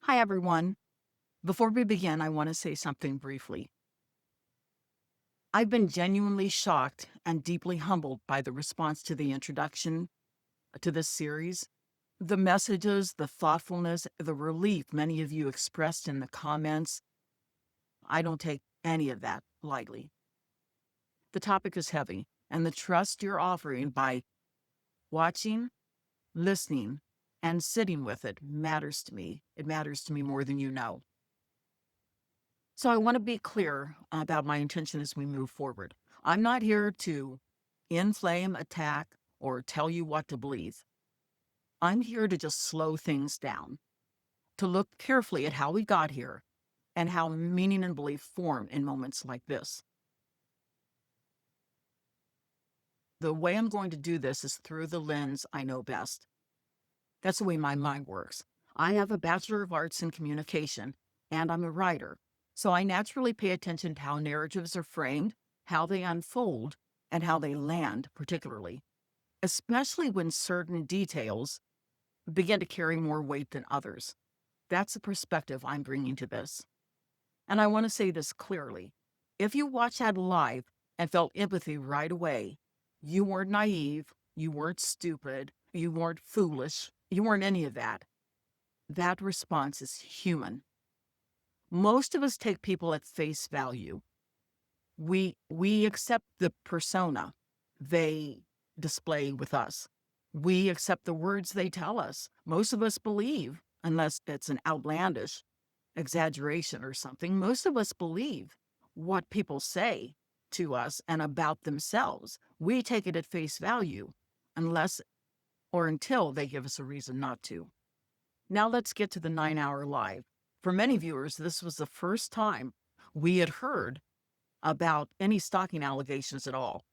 Hi, everyone. Before we begin, I want to say something briefly. I've been genuinely shocked and deeply humbled by the response to the introduction to this series. The messages, the thoughtfulness, the relief many of you expressed in the comments. I don't take any of that lightly. The topic is heavy, and the trust you're offering by watching, listening, and sitting with it matters to me. It matters to me more than you know. So I want to be clear about my intention as we move forward. I'm not here to inflame, attack, or tell you what to believe. I'm here to just slow things down, to look carefully at how we got here and how meaning and belief form in moments like this. The way I'm going to do this is through the lens I know best. That's the way my mind works. I have a Bachelor of Arts in Communication, and I'm a writer. So I naturally pay attention to how narratives are framed, how they unfold, and how they land, particularly, especially when certain details begin to carry more weight than others. That's the perspective I'm bringing to this. And I want to say this clearly. If you watched that live and felt empathy right away, you weren't naive, you weren't stupid, you weren't foolish, you weren't any of that. That response is human. Most of us take people at face value. We accept the persona they display with us. We accept the words they tell us. Most of us believe, unless it's an outlandish exaggeration or something, most of us believe what people say to us and about themselves. We take it at face value unless or until they give us a reason not to. Now let's get to the 9-hour live. For many viewers, this was the first time we had heard about any stalking allegations at all.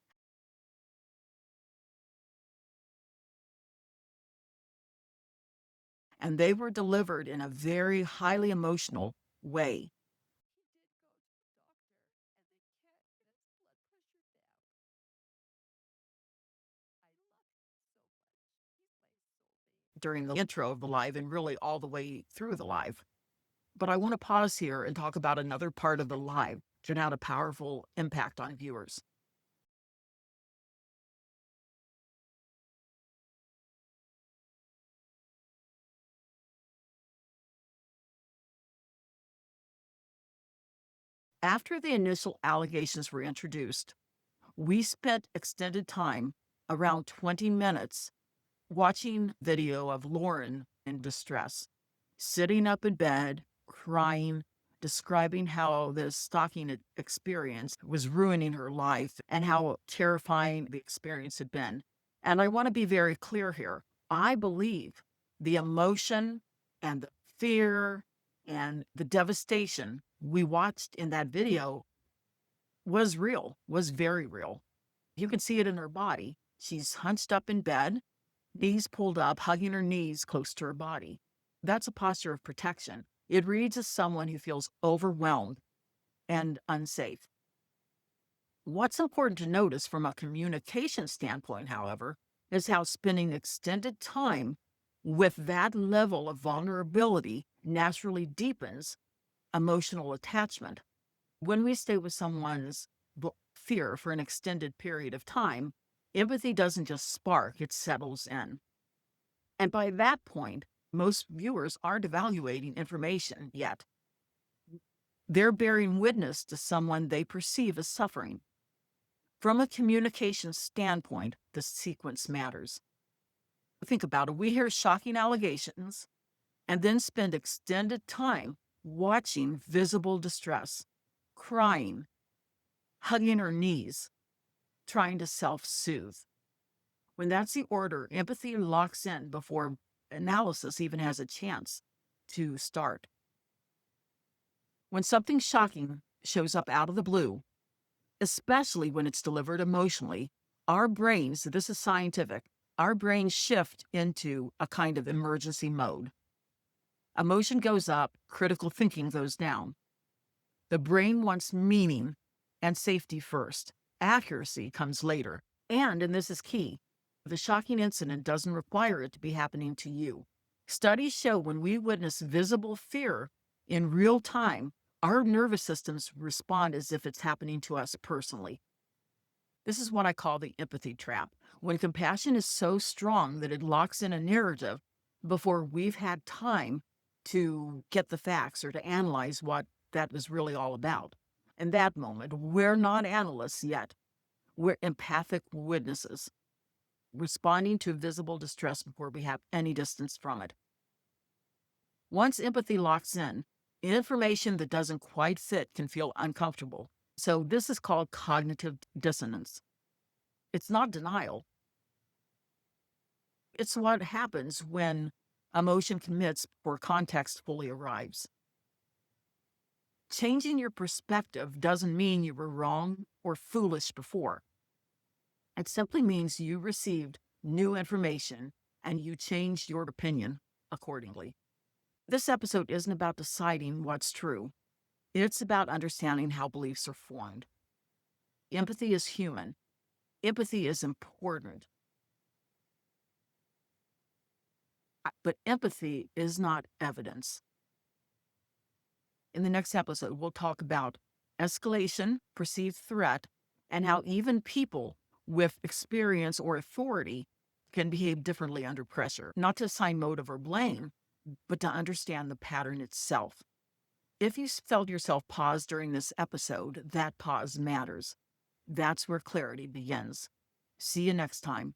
And they were delivered in a very highly emotional way. During the intro of the live and really all the way through the live. But I want to pause here and talk about another part of the live that had a powerful impact on viewers. After the initial allegations were introduced, we spent extended time, around 20 minutes, watching video of Lauren in distress, sitting up in bed, crying, describing how this stalking experience was ruining her life and how terrifying the experience had been. And I want to be very clear here. I believe the emotion and the fear and the devastation we watched in that video was real, was very real. You can see it in her body. She's hunched up in bed, knees pulled up, hugging her knees close to her body. That's a posture of protection. It reads as someone who feels overwhelmed and unsafe. What's important to notice from a communication standpoint, however, is how spending extended time with that level of vulnerability naturally deepens emotional attachment. When we stay with someone's fear for an extended period of time, empathy doesn't just spark, it settles in. And by that point, most viewers aren't evaluating information yet. They're bearing witness to someone they perceive as suffering. From a communication standpoint, the sequence matters. Think about it. We hear shocking allegations and then spend extended time watching visible distress, crying, hugging her knees, trying to self-soothe. When that's the order, empathy locks in before analysis even has a chance to start. When something shocking shows up out of the blue, especially when it's delivered emotionally, our brains, this is scientific, our brains shift into a kind of emergency mode. Emotion goes up, critical thinking goes down. The brain wants meaning and safety first. Accuracy comes later. And this is key, the shocking incident doesn't require it to be happening to you. Studies show when we witness visible fear in real time, our nervous systems respond as if it's happening to us personally. This is what I call the empathy trap. When compassion is so strong that it locks in a narrative before we've had time to get the facts or to analyze what that was really all about. In that moment, we're not analysts yet. We're empathic witnesses, responding to visible distress before we have any distance from it. Once empathy locks in, information that doesn't quite fit can feel uncomfortable. So, this is called cognitive dissonance. It's not denial, it's what happens when emotion commits before context fully arrives. Changing your perspective doesn't mean you were wrong or foolish before. It simply means you received new information and you changed your opinion accordingly. This episode isn't about deciding what's true, it's about understanding how beliefs are formed. Empathy is human, empathy is important, but empathy is not evidence. In the next episode, we'll talk about escalation, perceived threat, and how even people with experience or authority can behave differently under pressure, not to assign motive or blame, but to understand the pattern itself. If you felt yourself pause during this episode, that pause matters. That's where clarity begins. See you next time.